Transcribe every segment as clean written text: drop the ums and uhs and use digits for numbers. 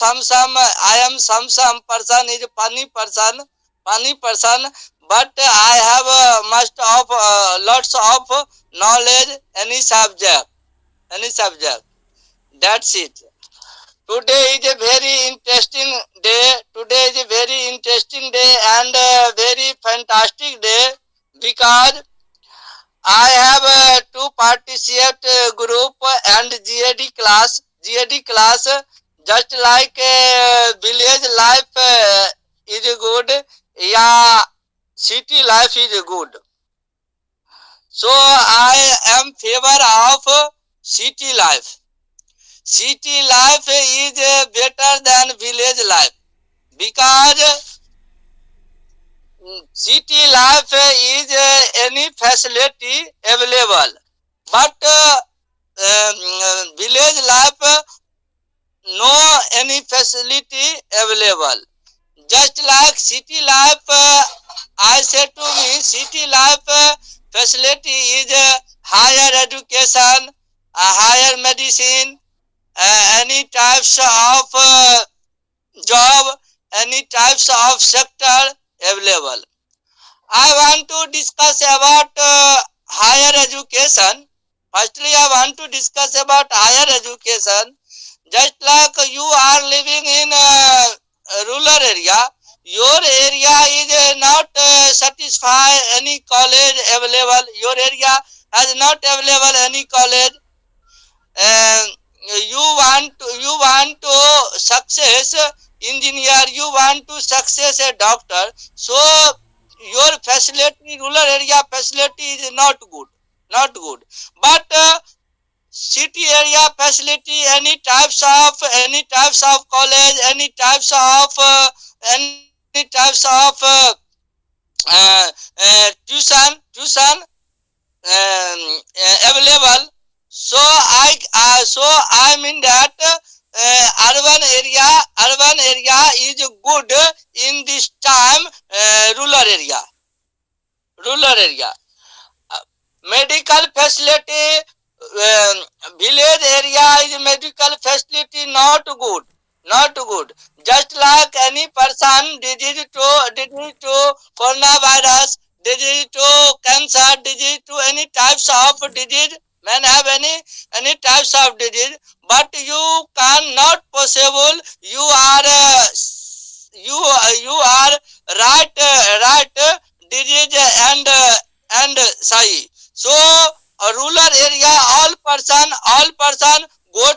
some I am some person is funny person, but I have must of lots of knowledge any subject. That's it. Today is a very interesting day. Today is a very interesting day and very fantastic day because I have two participate group and GAD class. GAD class just like village life is good. Yeah, city life is good. So I am favor of city life. City life is better than village life because city life is any facility available, but village life no any facility available. Just like city life, I said to me, city life facility is higher education, higher medicine, any types of job, any types of sector available. I want to discuss about higher education. Firstly, I want to discuss about higher education. Just like you are living in a rural area, your area is not satisfy any college available. Your area has not available any college. And you want to success engineer, you want to success a doctor, so your facility rural area facility is not good, but city area facility, any types of college, any types of available. So I mean that urban area is good in this time. Rural area medical facility, village area is medical facility not good. Just like any person disease to coronavirus, disease to cancer, disease to any types of disease, man have any types of disease, but you cannot possible. You are right disease and sai. So rural area, all person go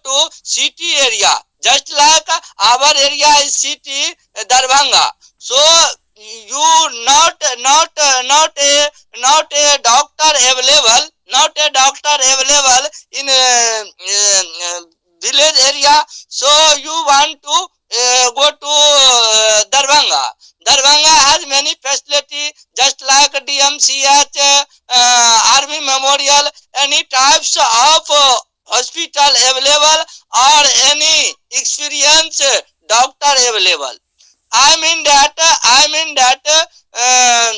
to city area. Just like our area is city Darbhanga. So you not a doctor available, in village area. So you want to go to Darbhanga. Darbhanga has many facility, just like DMCH, Army Memorial, any types of hospital available, or any experienced doctor available. I mean that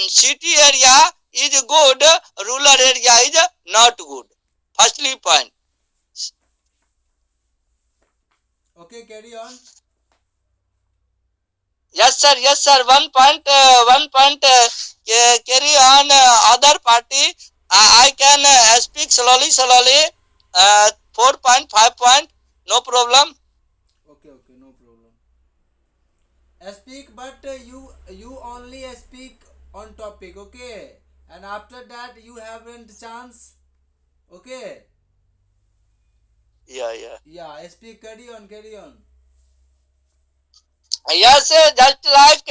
city area is good, rural area is not good. Firstly point. Okay, carry on. Yes, sir. One point. Carry on. Other party. I can speak slowly. 4.5 point. No problem. Okay, okay, no problem. Speak, but you only speak on topic, okay? And after that you haven't chance, okay? Yeah. Yeah, speak. Carry on, carry on. Yes, just like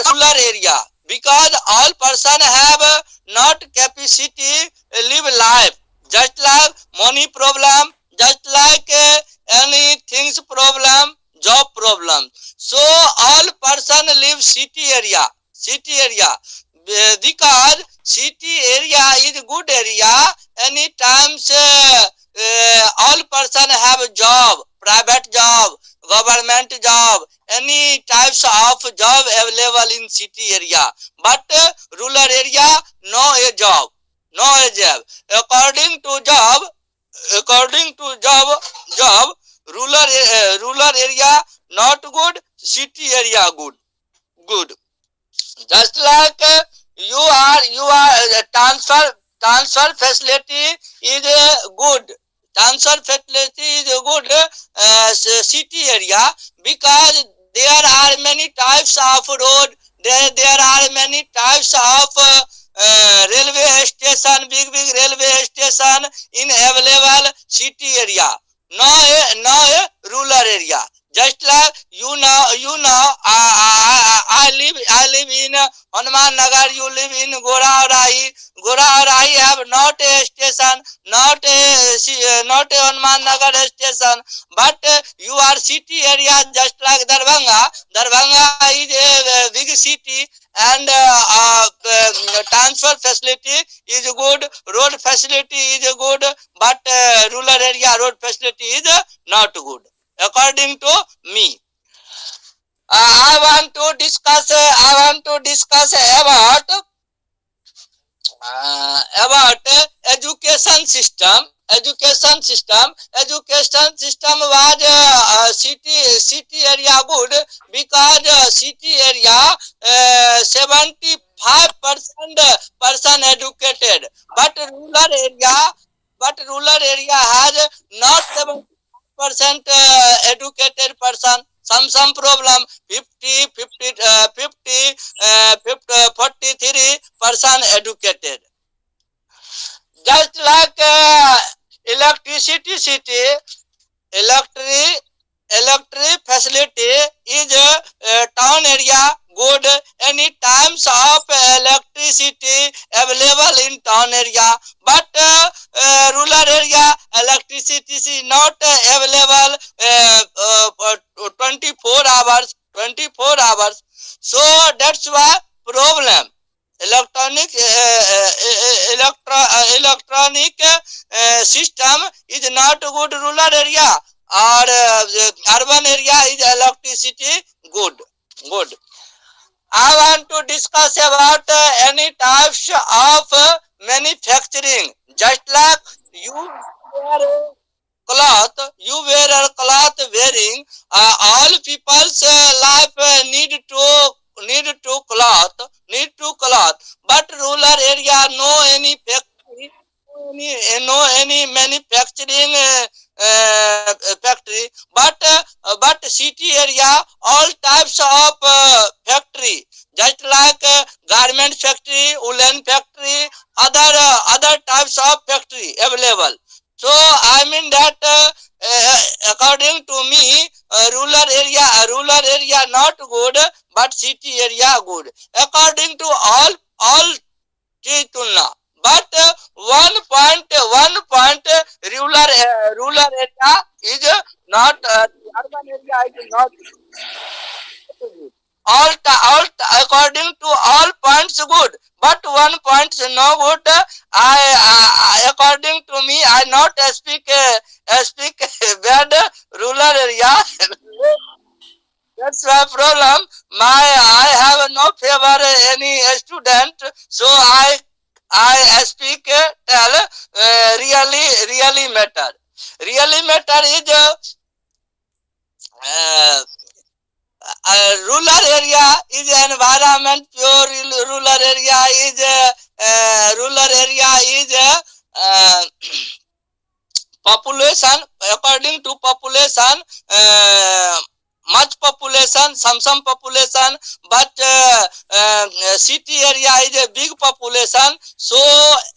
rural area, because all person have not capacity live life. Just like money problem, just like any things problem, job problem. So all person live city area because city area is good area. Any times all person have job, private job, government job, any types of job available in city area, but rural area no a job. According to job, according to job rural area not good, city area good. Just like you are transfer facility is good. Transfer facility is good city area, because there are many types of road. There are many types of railway station, big railway station in available city area. No rural area. Just like I live in Hanuman Nagar. You live in Goraharai. Goraharai have not a station, not a Hanuman Nagar station, but you are city area just like Darbhanga. Darbhanga is a big city, and transfer facility is good, road facility is good, but rural area road facility is not good, according to me. I want to discuss. About education system. Education system was city area good, because city area 75% person educated, but rural area has not 70% educated person. Some problem 43% educated. Just like electricity city, electric electric facility is town area good. Any times of electricity available in town area, but rural area electricity is not available 24 hours. So that's why problem. Electronic system is not good rural area, or urban area is electricity good. I want to discuss about any types of manufacturing. Just like wear a you wear a cloth wearing, all people's life need to cloth, but rural area no any factory, no any manufacturing factory, but city area all types of factory, just like garment factory, woolen factory, other types of factory available. So I mean that according to me, rural area not good, but city area good, according to all की तुलना. But one point rural area is not urban area is not according to all points good, but one point is no good. I according to me I not speak bad rural area. That's my problem. I have no favor any student, so I speak tell really matter. Really matter is uh, rural area is environment pure. Rural area is uh, population. According to population, much population, some population, but city area is a big population. So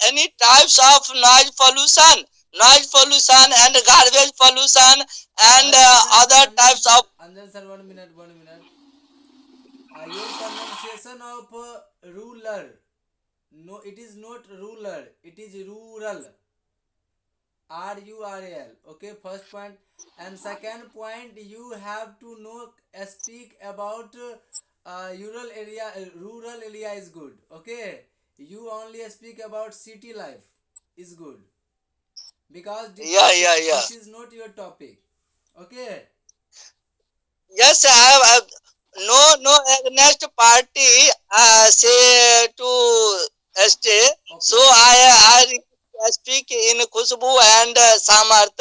any types of noise pollution and garbage pollution and other types of Anjan sir, 1 minute. Your pronunciation of ruler. No, it is not ruler. It is rural. RURAL. Okay, first point. And second point, you have to know speak about rural area is good. Okay, you only speak about city life is good, because yeah. this is not your topic. Okay. Yes, I have no next party say to stay. So Okay. I request speak in Khushbu and Samarth.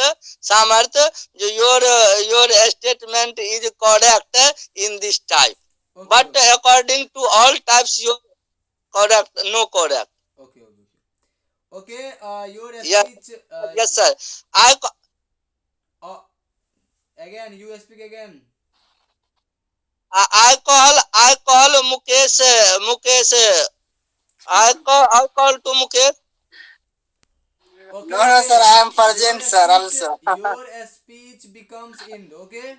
Your statement is correct in this type. Okay, But okay, according to all types, you correct, no correct. okay, okay, okay. Your Yes, speech. yes, sir. I ca- Uh, again, you speak again. I call Mukesh. I call to Mukesh. Okay, No, no, sir. okay. I am Your present, sir. speech, Also. your speech becomes end. Okay.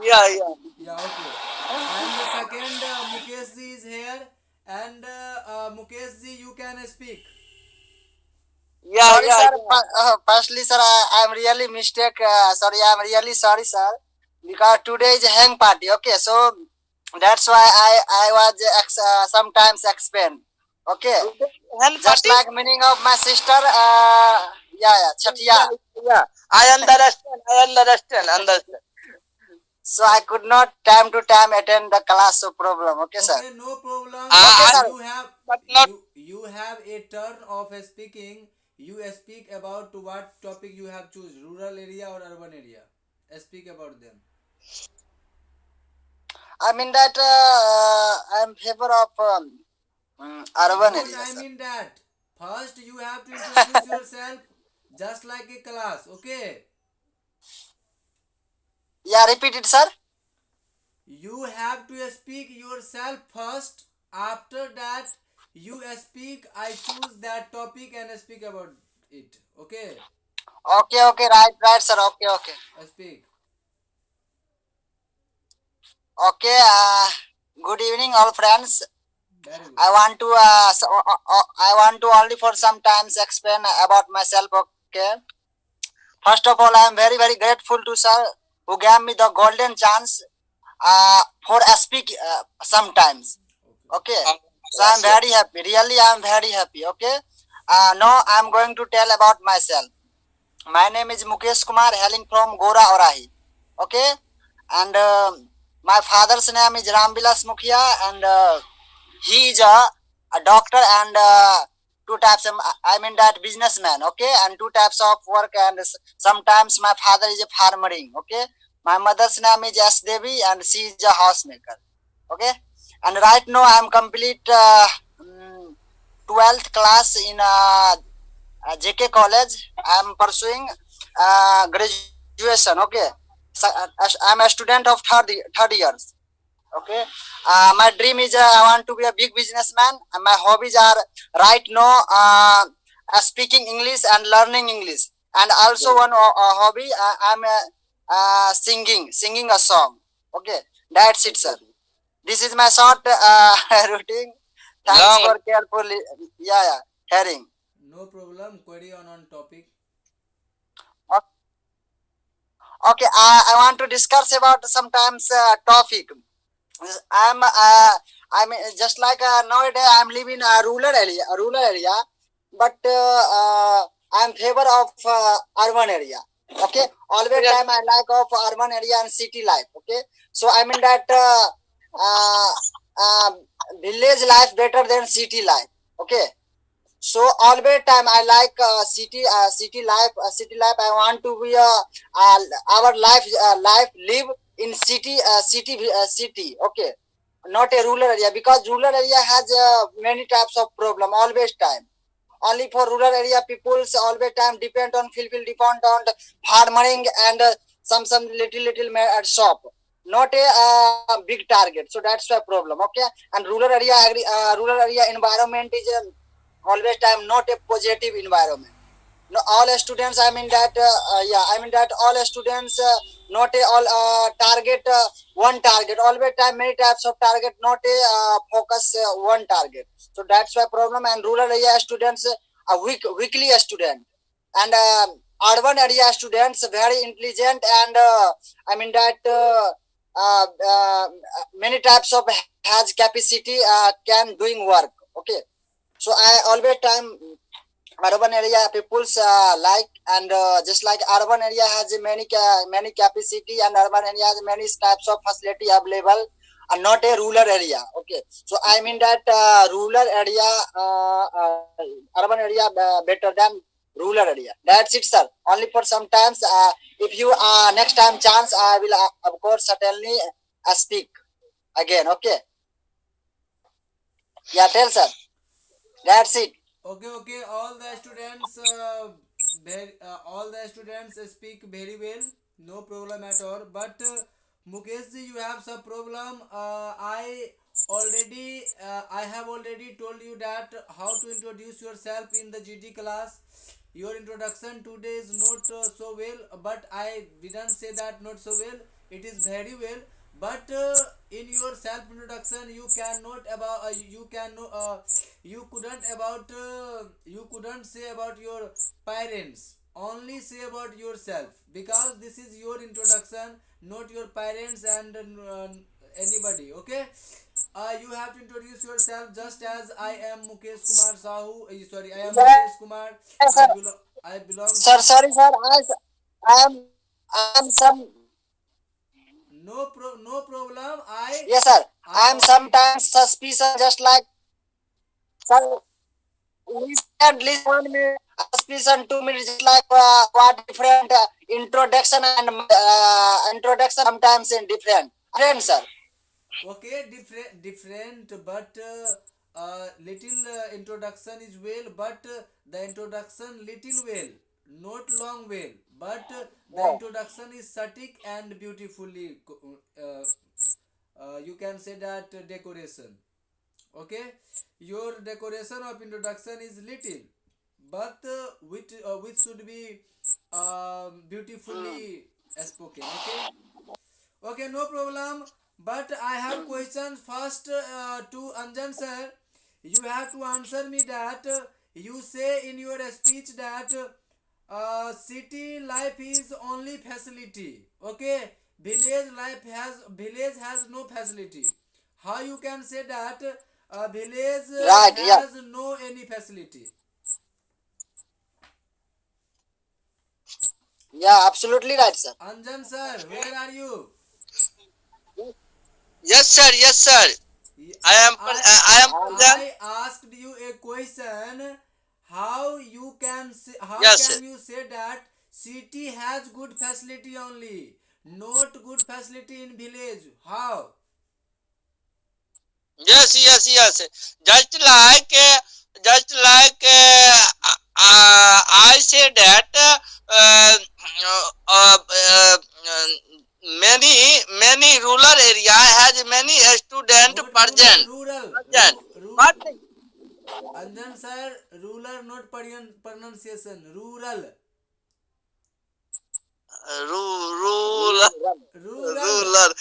Yeah, yeah, Yeah. Okay. And the second, Mukesh ji is here, and Mukesh ji, you can speak. yeah, Sorry, yeah, sir. yeah. Firstly, sir, I am really mistake. Sorry, I am really sorry, sir. Because today is a hang party. Okay, so that's why I was sometimes explain. Okay, Today hand just party. like meaning of my sister. Yeah, yeah, Chatiya. Yeah, yeah. I understand. I understand. Understand. So I could not time to time attend the class. So problem. Okay, sir. Okay, no problem. Okay, I sir. but not. You have a turn of speaking. You speak about to what topic you have choose, rural area or urban area. Speak about them. I mean that I am favor of urban Not area, I sir. mean that. First you have to introduce yourself just like a class. Okay. Yeah, repeat it, sir. You have to speak yourself first. After that, you speak. I choose that topic and speak about it. Okay. Okay, okay, right, sir. Okay, okay. Speak. Okay, good evening, all friends. Very good. I want to I want to only for some times explain about myself. Okay. First of all, I am very very grateful to sir who gave me the golden chance for speak sometimes. Okay. Okay. So I am Yes, yes. very happy. Really, I am very happy. Okay. Now I am going to tell about myself. My name is Mukesh Kumar, hailing from Gora Orahi. Okay, and my father's name is Rambilas Mukhia, and he is a doctor and two types of, I mean that businessman. Okay, and two types of work, and sometimes my father is a farmering. Okay, my mother's name is S Devi, and she is a housemaker. Okay, and right now I am complete 12th class in JK College. I am pursuing graduation. Okay, so, I am a student of third years. Okay, my dream is I want to be a big businessman, and my hobbies are right now speaking English and learning English, and also one hobby I'm singing a song. Okay, that's it, sir. This is my short routine. Thanks Long. for carefully, yeah, hearing. No problem. Query on topic. Okay, I want to discuss about sometimes topic. I mean, just like nowadays I'm living in a rural area, but I'm favor of urban area. Okay, always Yes, time I like of urban area and city life. Okay, so I mean that uh, uh, village life better than city life. Okay, so always time I like city life. I want to be our life live in city. Okay, not a rural area, because rural area has many types of problem always time. Only for rural area peoples always time depend on fulfill depend on farming and some little shop, not a big target. So that's the problem. Okay, and rural area environment is always time not a positive environment. No, all students, I mean that yeah, I mean that all students not a all target one target. Always time many types of target, not a focus one target. So that's why problem. And rural area students are weekly student, and urban area students very intelligent, and I mean that uh, uh, many types of has capacity can doing work. Okay, so I always time urban area people's like, and just like urban area has many capacity, and urban area has many types of facility available. not a rural area. Okay, so I mean that rural area, urban area better than rural area. That's it, sir. Only for sometimes. If you next time chance, I will of course certainly speak again. Okay. Yeah, tell sir. That's it. Okay, okay. All the students speak very well. No problem at all. But Mukesh ji, you have some problem. I have already told you that how to introduce yourself in the GT class. Your introduction today is not so well, but I didn't say that not so well. It is very well. But in your self introduction, you cannot about you can you couldn't about you couldn't say about your parents. Only say about yourself, because this is your introduction, not your parents and anybody. Okay. You have to introduce yourself just as I am Mukesh Kumar Sahu. Sorry, I am Mukesh Kumar. Yes, sir. I belong Sir, to. sorry, sir. I am some. No problem. Yes, sir. I I am only. sometimes suspicious, just like sir. Listen 1 minute. Suspicion 2 minutes, just like what different introduction and introduction sometimes in different. Different, sir. Okay, different, but little introduction is well, but the introduction little well, not long well, but the Yeah. introduction is static and beautifully. You can say that decoration. Okay, your decoration of introduction is little, but which should be Hmm. beautifully spoken. Okay. Okay, no problem. But I have questions first to Anjan sir. You have to answer me that you say in your speech that city life is only facility. Okay, village has no facility. How you can say that village Right. Yeah. has no any facility? Yeah. Absolutely right, sir. Anjan sir, where are you? Yes, sir. Yes, sir. I I am Um, present. I asked you a question. How Yes, sir. can you say that city has good facility only, not good facility in village? How? Yes, yes, yes. Just like I said that uh, uh, many rural area has many student Not rural, present, present. But Anjan sir, rural not pronunciation. Rural, rural, rural, rural.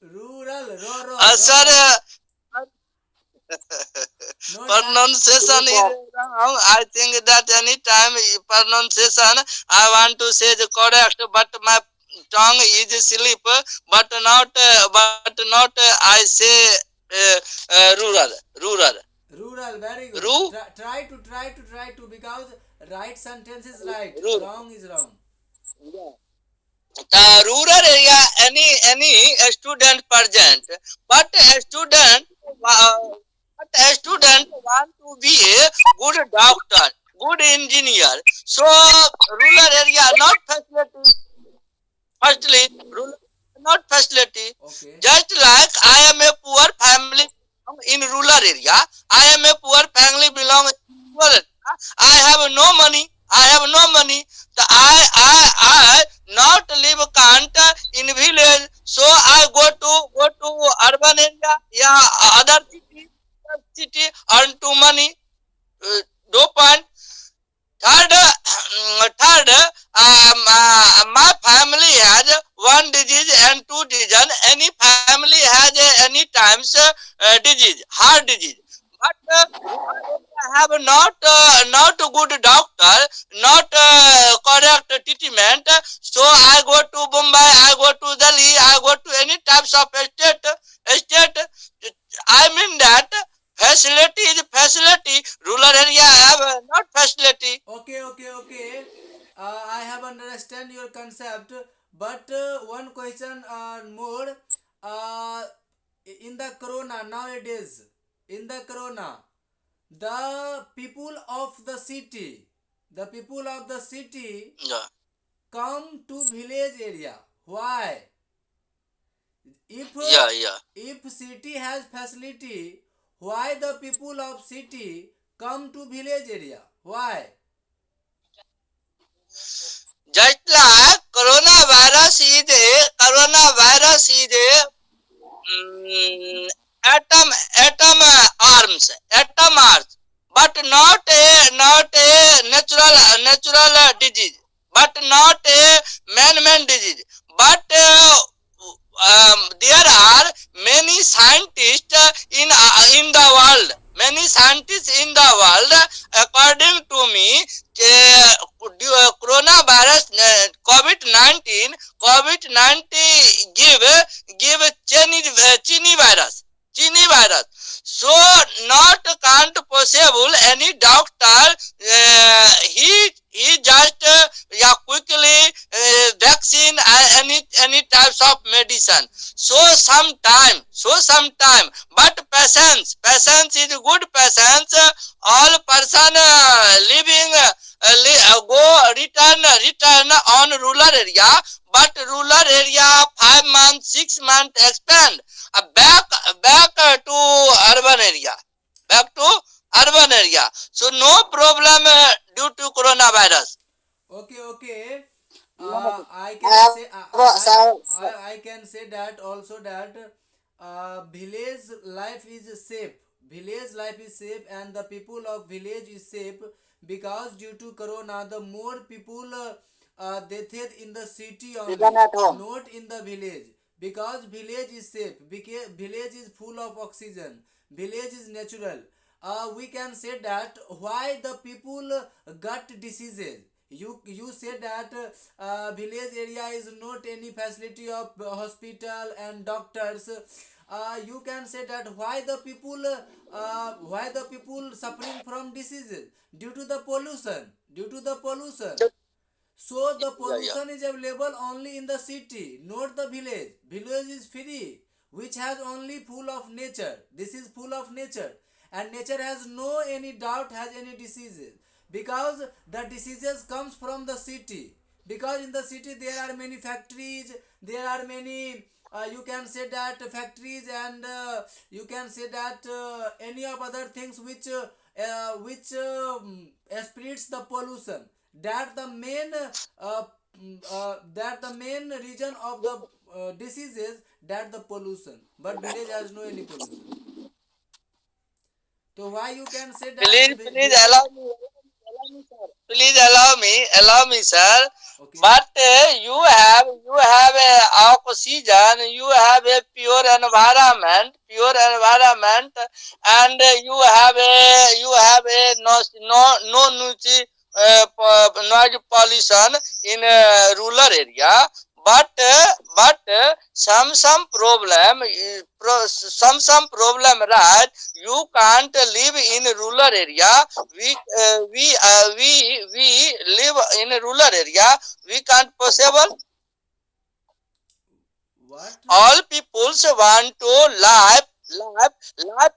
rural. Ro ro ro. Sir, Not that. pronunciation is wrong. I think that any time pronunciation I want to say the correct, but my tongue is slip, but not I say rural. Rural, very good. Ru, Try to because right sentence is right, rural. wrong is wrong. The rural area, any student present, but a student, uh, but a student want to be a good doctor, good engineer. So rural area not facility. Firstly, rural not facility. Okay. Just like I am a poor family in rural area, I am a poor family belong in rural area. I have no money. I have no money. So I not live can't in village. So I go to urban area. Yeah, other city earn to money. No point. Third, my family has one disease and two disease. Any family has any times disease, heart disease. But rural area have not good doctor, not correct treatment. So I go to Bombay, I go to Delhi, I go to any types of state. I mean that facility is facility. Rural area have not facility. Okay. I have understand your concept, but one question more. Uh, in the corona nowadays, in the corona, the people of the city, the people of the city Yeah. come to village area. Why? If Yeah. Yeah. if city has facility, why the people of city come to village area? Why? Just like coronavirus is a atom arms, but not a natural disease, but not a man-made disease. But there are many scientists in the world. Many scientists in the world, according to me, coronavirus, COVID-19 give Chini virus. So not can't possible any doctor. He just yeah, quickly vaccine any types of medicine. So sometime. But patience is good patience. All person living go return on rural area, but rural area 5 months 6 months expand back to urban area, so no problem due to coronavirus. Okay. I I can have say some. I can say that also that village life is safe. Village life is safe, and the people of village is safe because due to corona, the more people death in the city Even only, at home. not in the village. Because village is safe, because village is full of oxygen, village is natural. We can say that why the people got diseases. You said that village area is not any facility of hospital and doctors. You can say that why the people suffering from diseases due to the pollution, due to the pollution. So the Yeah. pollution is available only in the city, not the village. Village is free, which has only full of nature. This is full of nature, and nature has no any doubt has any diseases, because the diseases comes from the city. Because in the city there are many factories, there are many. You can say that factories, and you can say that any of other things which spreads the pollution. That the main that the main reason of the diseases, that the pollution. But village has no any pollution. So why you can say that Please village? allow me, sir. Please allow me, sir. Okay. But you have a oxygen, you have a pure environment, and you have a no noise pollution in a rural area. But some problem, some problem, right? You can't live in a rural area. We live in a rural area. We can't possible. What? All peoples want to life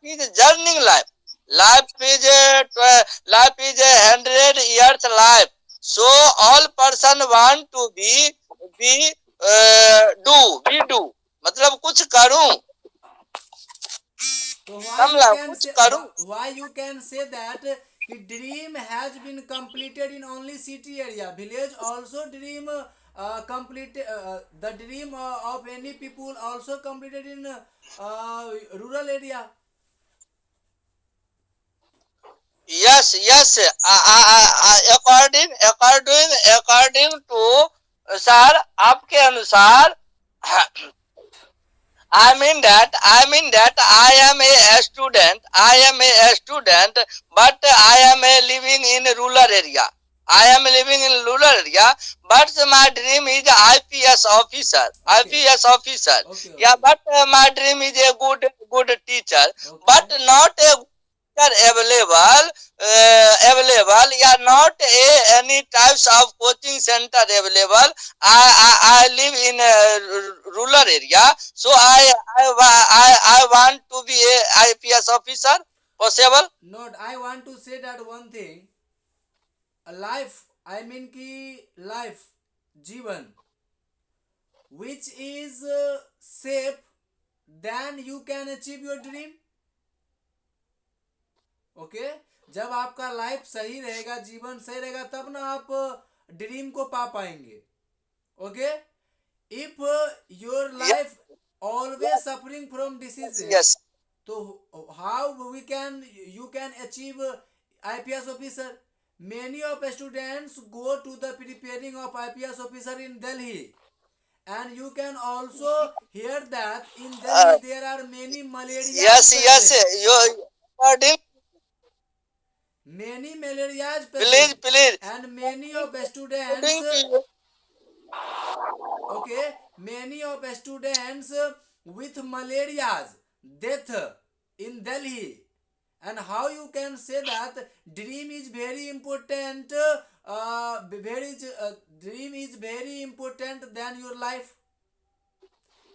is journeying life. Life is 100 years life. So all person want to be do मतलब कुछ करूं, So why you समझला can कुछ say करूं. why you can say that dream has been completed in only city area? Village also dream complete the dream of any people also completed in rural area. Yes. According to sir आपके अनुसार I mean that I am a student. But I am living in a rural area. But my dream is IPS officer. Okay. Okay. Yeah, but my dream is a good teacher. Okay. But not a available, yeah, not any types of coaching center available. I live in a rural area, so I want to be a IPS officer. Possible? Not, I want to say that one thing. A life, I mean ki life, जीवन, which is safe, then you can achieve your dream. Okay, जब आपका life सही रहेगा, जीवन सही रहेगा, तब ना आप ड्रीम को पा पाएंगे. Okay, if your life always suffering from diseases, Yes. तो how we can you can achieve IPS officer. Many of students go to the preparing of IPS officer in Delhi, and you can also hear that in Delhi there are many malaria Yes, patients. you according, Many malaria please, patients, please, and many of students, according to you. okay, many of students with malaria's death in Delhi. And how you can say that dream is very important, dream is very important than your life.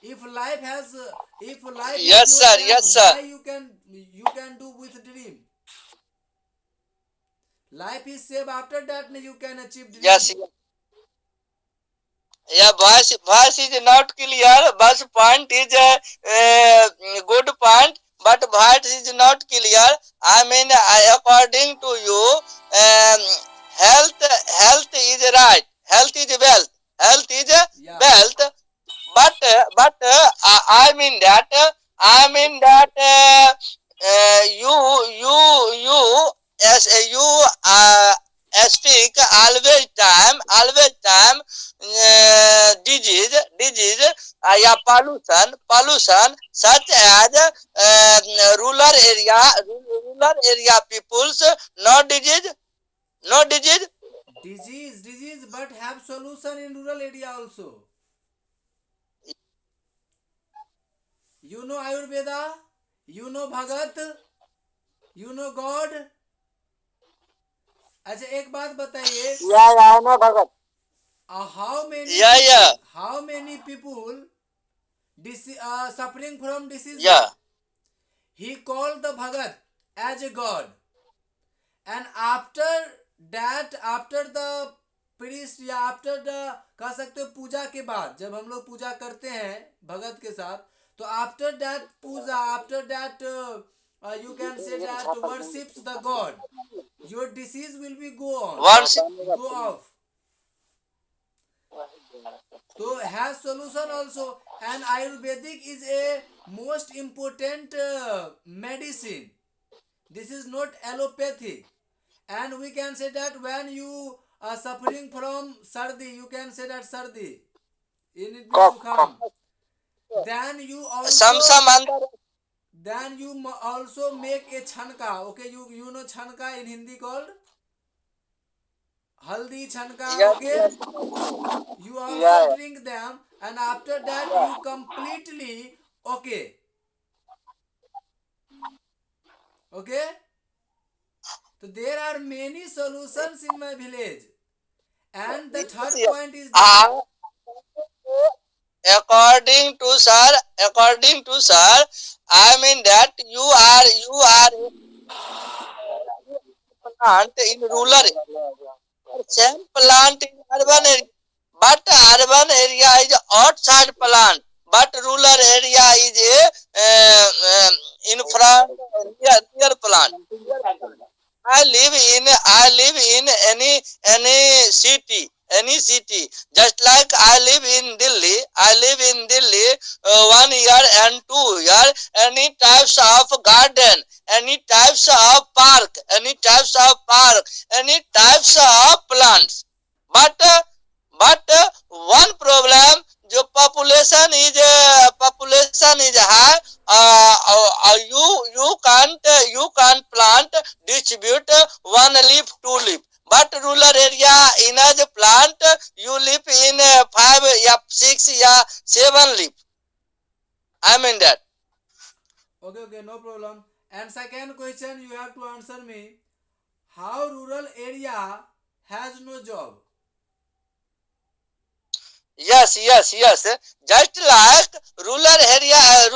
If life has if life Yes, is your sir. aim, Yes, sir. why you can do with dream? Life is safe, after that you can achieve dream. Yes. Yeah, voice is not clear. But point is a good point, but voice is not clear. I mean, according to you, health is right. Health is wealth. Health is Yeah. wealth. I mean that. You as you speak always time disease, yeah, pollution such as rural area peoples, no disease. Disease, but have solution in rural area also. You know Ayurveda, you know Bhagat, you know God. अच्छा, एक बात बताइए, Yeah, I know Bhagat. how many Yeah, people, yeah, how many people suffering from diseases? yeah. He called the Bhagat as a god, and after that, after the priest, या after the, कह सकते हो पूजा के बाद, जब हम लोग पूजा करते हैं भगत के साथ, तो after that Puja, after that you can say that worships the god, your disease will be go off. So has solution also, and Ayurvedic is a most important medicine. This is not allopathic, and we can say that when you are suffering from sardi, you can say that sardi, in it Cough, zukham, then you Some also, under. then you also make a chanka. Okay, you know chanka in Hindi called haldi chanka. Yes, Okay, yes. you also Yeah. drink them, and after that you completely okay. Okay, so there are many solutions in my village, and the third Yes. point is that According to sir, I mean that you are plant in rural area. Same plant in urban area, but urban area is outside plant, but rural area is in front near plant. I live in any city. Just like I live in Delhi. I live in Delhi 1 year and 2 year. Any types of garden, any types of park, any types of plants. But one problem, the population is high. You can't plant distribute one leaf, two leaf. But rural area in a plant you live in 5, yeah, 6, yeah, 7 leaf. I mean that. okay, no problem. And second question you have to answer me. How rural area has no job? Yes. Just like rural area has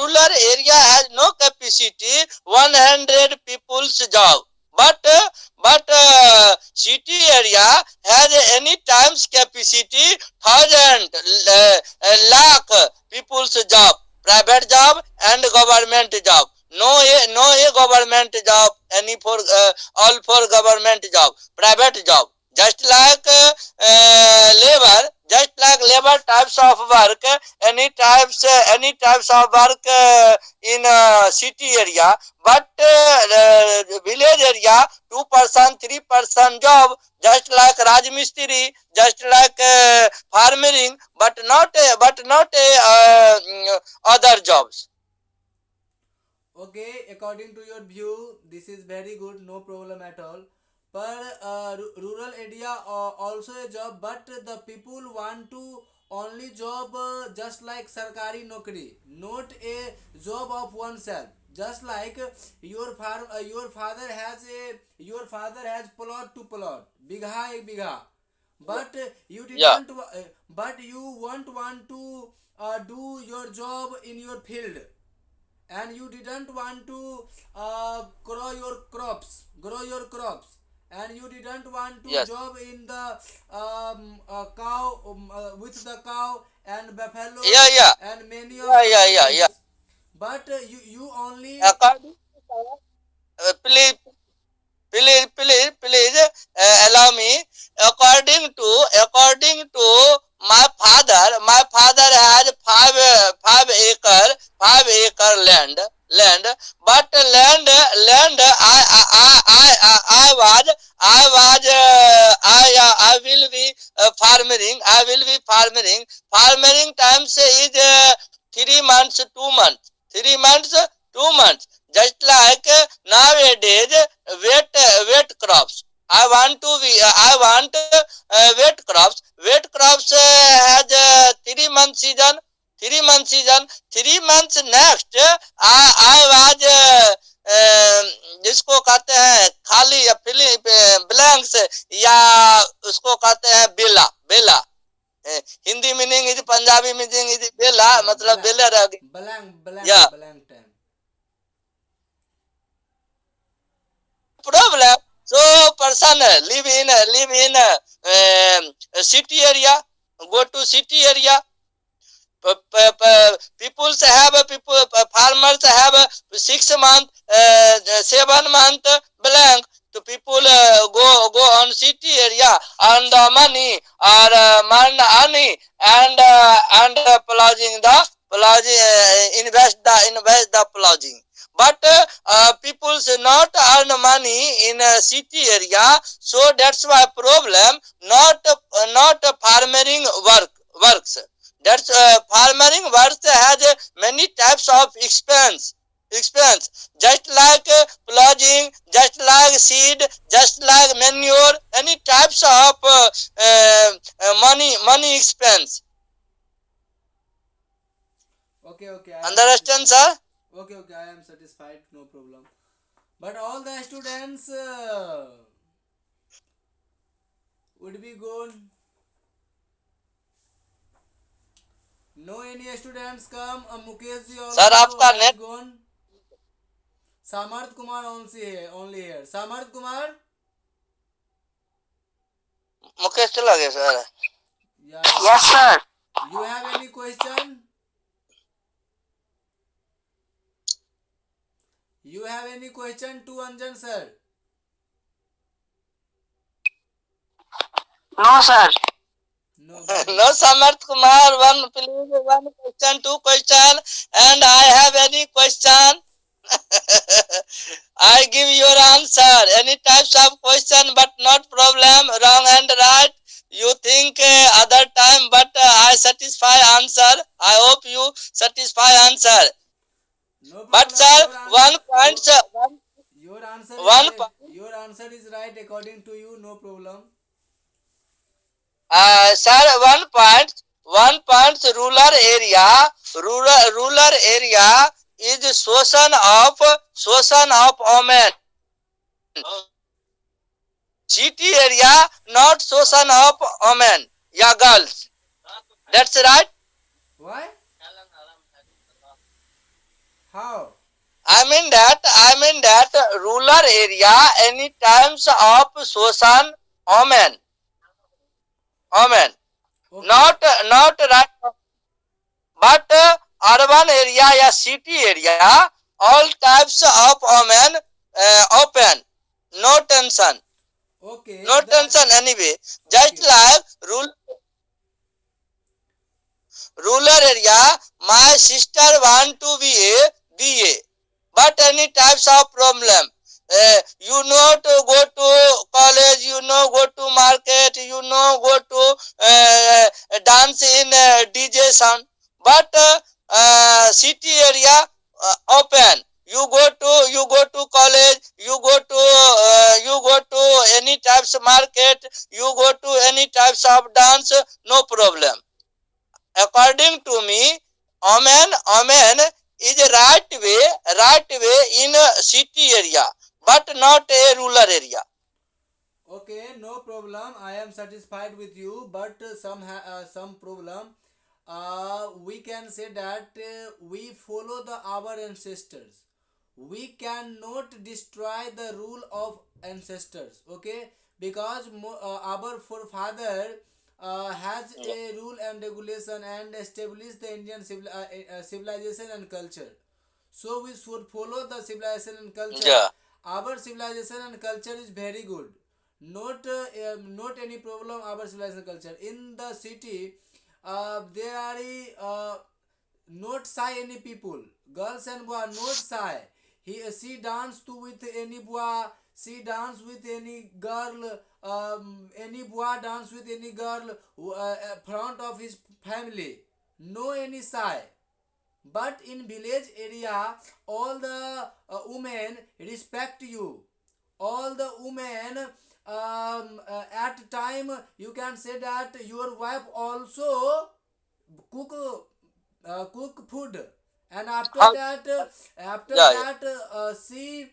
no capacity, 100 people's job. But city area has any times capacity, thousand lakh people's job, private job and government job. No a government job, any for all for government job, private job. Just like labor, just like labor types of work, any types of work in city area, but village area 2% 3% job, just like Rajmistri, just like farming, but not other jobs. Okay, according to your view, this is very good, no problem at all. But rural area also a job, but the people want to only job just like sarkari nokri, not a job of oneself. Just like your father has plot to plot, bigha ek bigha, but you Yeah. didn't. But you won't want to do your job in your field, and you didn't want to grow your crops, and you didn't want to Yes. job in the cow, with the cow and Yeah. buffaloes Yeah. and many of Yeah. Yeah. other Yeah. Yeah. things. But you only. According please, please allow me. According to my father had five acre land, but land I will be farming. Farming times is 3 months, 2 months, 3 months, 2 months. Just like nowadays, wet crops. I want wet crops. Wet crops has 3 month season. 3 month season. 3 months next. I was जिसको कहते हैं खाली या फिली blanks, या उसको कहते हैं बेला बेला। Hindi meaning is, Punjabi meaning is bela, मतलब Blank, बेला रह गई। या blank time. problem. So person live in city area, go to city area. People farmers have 6 month, 7 month blank. So people go on city area, earn the money, or money, and ploughing, invest the ploughing. But people should not earn money in a city area, so that's why problem. Not farming works. That's farming works has many types of expense, just like ploughing, just like seed, just like manure, any types of money expense. Okay, I am Understand, satisfied. sir? Okay, I am satisfied, no problem. But all the students would be gone. No any students come. Mukesh ji sir also आपका has net gone. Samarth Kumar only here. Samarth Kumar. Mukesh चला गया sir. Yeah. Yes, sir. You have any question? You have any question to Anjan sir? No, sir. No, very No, good. Samarth Kumar, one question, two question, and I have any question. I give your answer. Any types of question, but not problem, wrong and right. You think other time, but I satisfy answer. I hope you satisfy answer. No But problem. sir, Your one answer. point, sir, Your answer is one right. point. Your answer is right according to you. No problem. Sir, one point, rural area is शोषण of women. City area not शोषण of women या girls. That's right. Why? How? I mean that rural area any times of शोषण women. Okay. Not right. But urban area या city area all types of women open. No tension. Okay. No That. tension anyway. Just Okay. like rural area, my sister want to be a BA, but any types of problem. You know to go to college, you know go to market, you know go to dance in DJ sound, but city area open. You go to college, you go to any types of market, you go to any types of dance, no problem. According to me, Omen is a right way in a city area, but not a rural area. Okay, no problem. I am satisfied with you, but some problem. We can say that we follow the our ancestors. We cannot destroy the rule of ancestors. Okay, because our forefather has a rule and regulation and established the Indian civilization and culture. So we should follow the civilization and culture. Yeah, Our civilization and culture is very good. Not any problem. Our civilization and culture in the city, there are not shy any people. Girls and boy not shy. She dance to with any boy. She dance with any girl. Any boy dance with any girl front of his family. No any shy. But in village area, all the women respect you. All the women at time you can say that your wife also cook cook food, and after how? that Yeah, yeah, she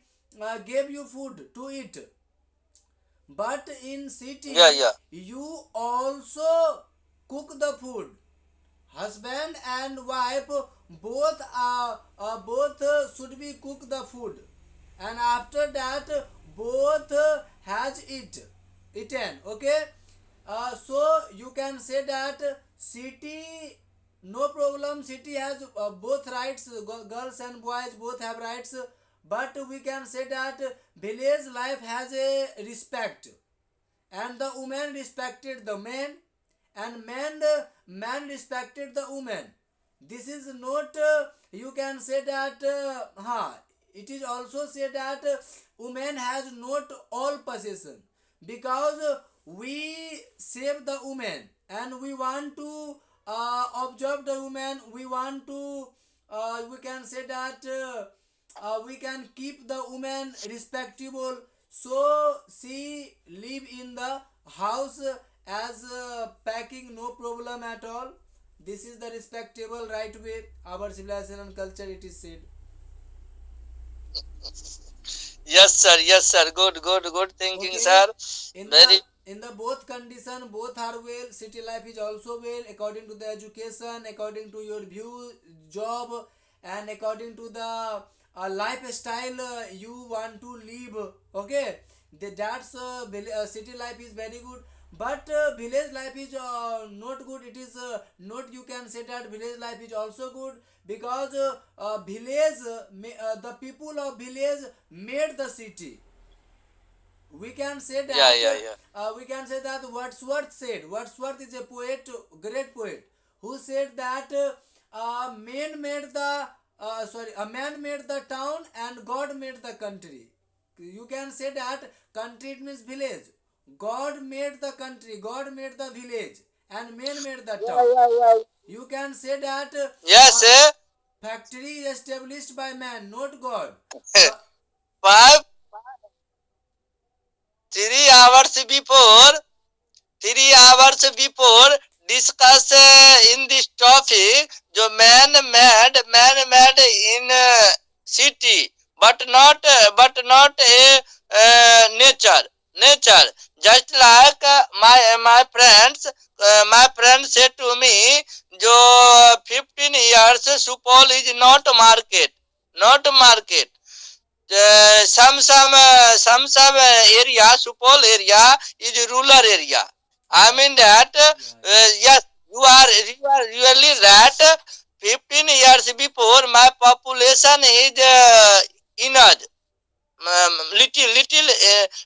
gave you food to eat. But in yeah, city yeah, you also cook the food. Husband and wife both should be cook the food, and after that both has eaten. Okay, so you can say that city no problem. City has both rights. Girls and boys both have rights, but we can say that village life has a respect, and the woman respected the man, and man respected the woman. This is not you can say that it is also said that woman has not all possession, because we save the woman and we want to observe the woman. We want to we can say that we can keep the woman respectable, so she live in the house as packing, no problem at all. This is the respectable right way. Our civilization and culture it is said. yes, sir. Good thinking, Okay, sir. in the Very in the both condition both are well. City life is also well according to the education, according to your view, job, and according to the lifestyle you want to live. Okay, that's city life is very good, but village life is not good. It is not you can say that village life is also good, because the people of village made the city. We can say yeah, that yeah. we can say that Wordsworth said. Wordsworth is a poet, great poet, who said that a man made the town and God made the country. You can say that country it means village. God made the country, God made the village, and man made the Yeah, town. yeah, yeah. You can say that Yes, factory is established by man, not God. eh? But 5 3 hours before 3 hours before discuss in this topic, जो man made in city, but not a nature. Just like my friend said to me, जो 15 years Supol is not market. Some area, Supol area is rural area. I mean that, yes, you are really right. 15 years before, my population is enough.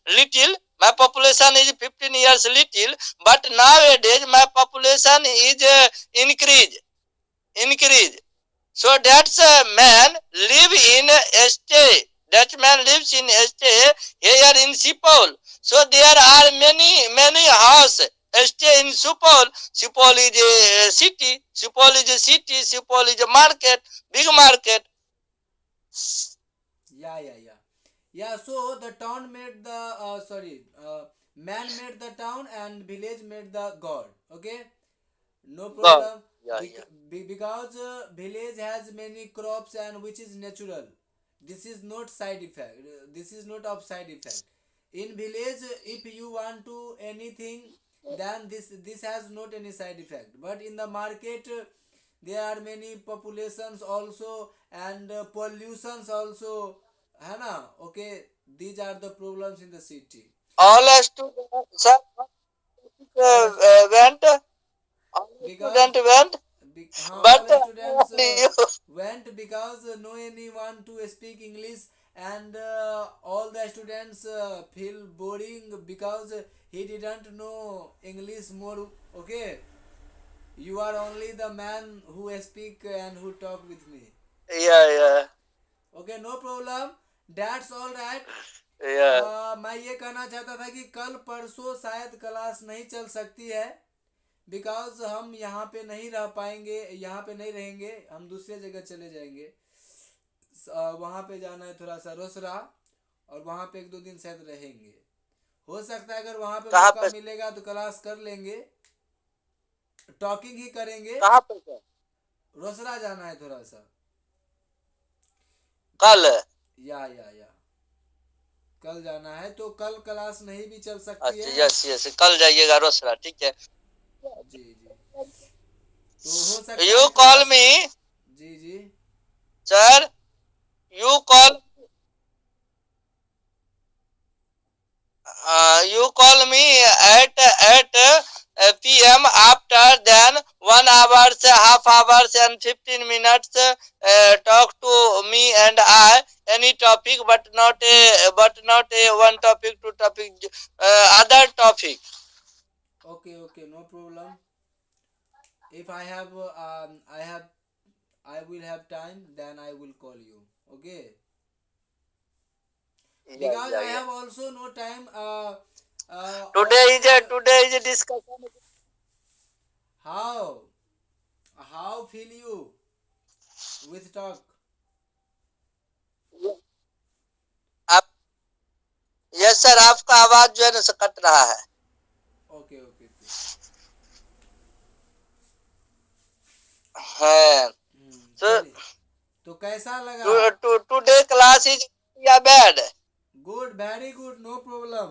Little. My population is 15 years little, but nowadays my population is increase. So that's a man live in a stay. That man lives in a stay here in Sipol. So there are many house stay in Supol. Supol is a city. Supol is a city. Supol is a market, big market. Yeah, so the town made the man made the town and village made the god. Okay, no God. problem. Yeah, yeah. Because village has many crops and which is natural. This is not side effect. This is not of side effect. In village, if you want to anything, then this has not any side effect. But in the market, there are many populations also and pollutions also. है ना? Okay, these are the problems in the city. All students, sir, All the went. All because student went, all but students you. went because no anyone to speak English and all the students feel boring because he didn't know English more. Okay, you are only the man who speak and who talk with me. Yeah, yeah, Okay, no problem. That's all right. yeah. मैं ये कहना चाहता था कि कल परसों शायद class नहीं चल सकती है बिकॉज हम यहाँ पे नहीं रह पाएंगे, यहाँ पे नहीं रहेंगे, हम दूसरे जगह चले जाएंगे। वहाँ पे जाना है थोड़ा सा रोसड़ा और वहाँ पे एक दो दिन शायद रहेंगे। हो सकता है अगर वहाँ पे कहाँ मौका पे मिलेगा तो क्लास कर लेंगे, टॉकिंग ही करेंगे। कहाँ पे सर? रोसड़ा जाना है थोड़ा सा। कल? या कल जाना है तो कल क्लास नहीं भी चल सकती अच्छा, है। यस, कल जाइएगा रोसड़ा, ठीक है। जी तो हो सकता यू है कॉल क्लास। मी, जी sir, you call me at PM. After then 1 hours, half hours and 15 minutes, talk to me and I any topic, but not a one topic, two topic, other topic. Okay, no problem. If I will have time, then I will call you. Okay, because I Yeah. have also no time. Today is a discussion. How feel you with talk? आप, yes sir, आपका आवाज जो है ना cut रहा है। Okay. हाँ, चलिए, तो कैसा लगा? today class is bad. Good, very good, no problem.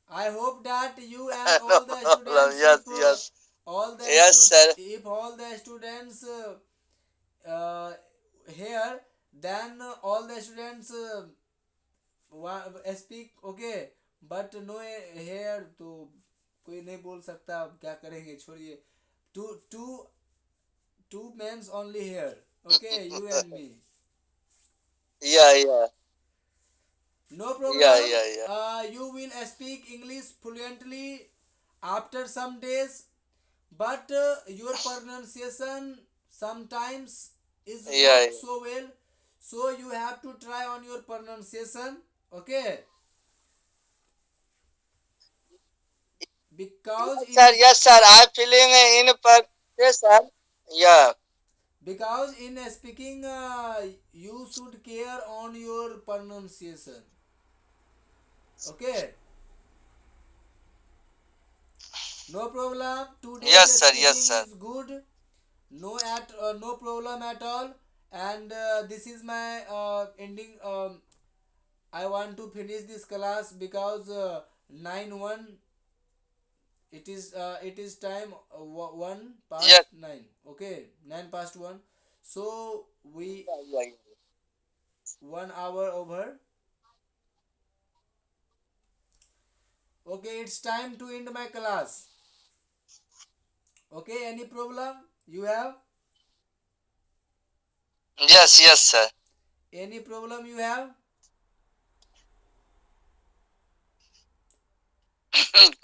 I hope that you and all the students, Yes. all the Yes, sir. if all the students here, then all the students speak okay, but no here तो कोई नहीं बोल सकता, अब क्या करेंगे, छोड़िए। two men's only here, okay, you and me. Yeah. No problem. Yeah. You will speak English fluently after some days, but your pronunciation sometimes is Yeah. not so well. So you have to try on your pronunciation, okay? Because Yes, sir. I'm feeling in preparation. Yeah. because in speaking, you should care on your pronunciation, okay? No problem. Today's Yes, sir. speaking Yes, sir. is good. No problem at all. And this is my ending. I want to finish this class because 9:1. It is time 1 past Yes. 9. Okay, 9 past 1. So we Yeah, yeah, yeah. 1 hour over. Okay, it's time to end my class. Okay, any problem you have? Yes, yes, sir. Any problem you have?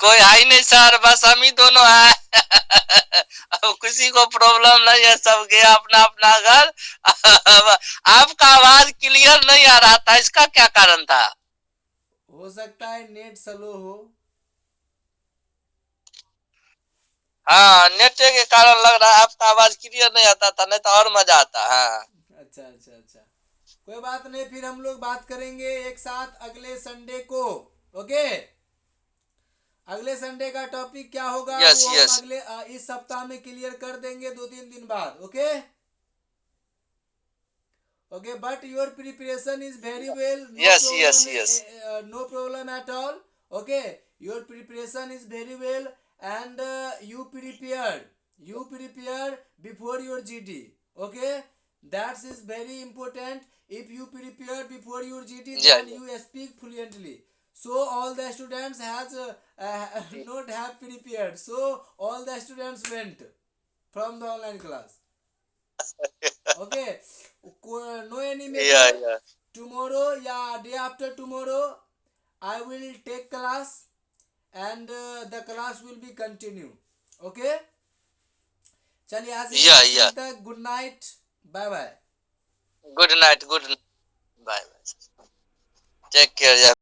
कोई है ही नहीं sir, बस हम ही दोनों हैं। अब किसी को प्रॉब्लम नहीं है, सब गया अपना अपना घर। आपका आवाज क्लियर नहीं आ रहा था, इसका क्या कारण था? हो सकता है नेट स्लो हो। हाँ, नेट के कारण लग रहा है आपका आवाज क्लियर नहीं आता था, नहीं तो और मजा आता। हाँ अच्छा अच्छा अच्छा, कोई बात नहीं, फिर हम लोग बात करेंगे एक साथ अगले संडे को। ओके, अगले संडे का टॉपिक क्या होगा यस वो हम यस अगले इस सप्ताह में क्लियर कर देंगे 2-3 दिन बाद। Okay okay, but your preparation is very well, yes yes yes no problem at all. Okay, your preparation is very well, and you prepared before your GD. Okay, that is very important. If you prepare before your GD, या then you speak fluently. So all the students has not have prepared, so all the students went from the online class. Okay, no any या matter. या Tomorrow, yeah, day after tomorrow, I will take class, and the class will be continue. Okay, चलिए आज या या तक good night, bye bye. Good night, good bye bye, take care.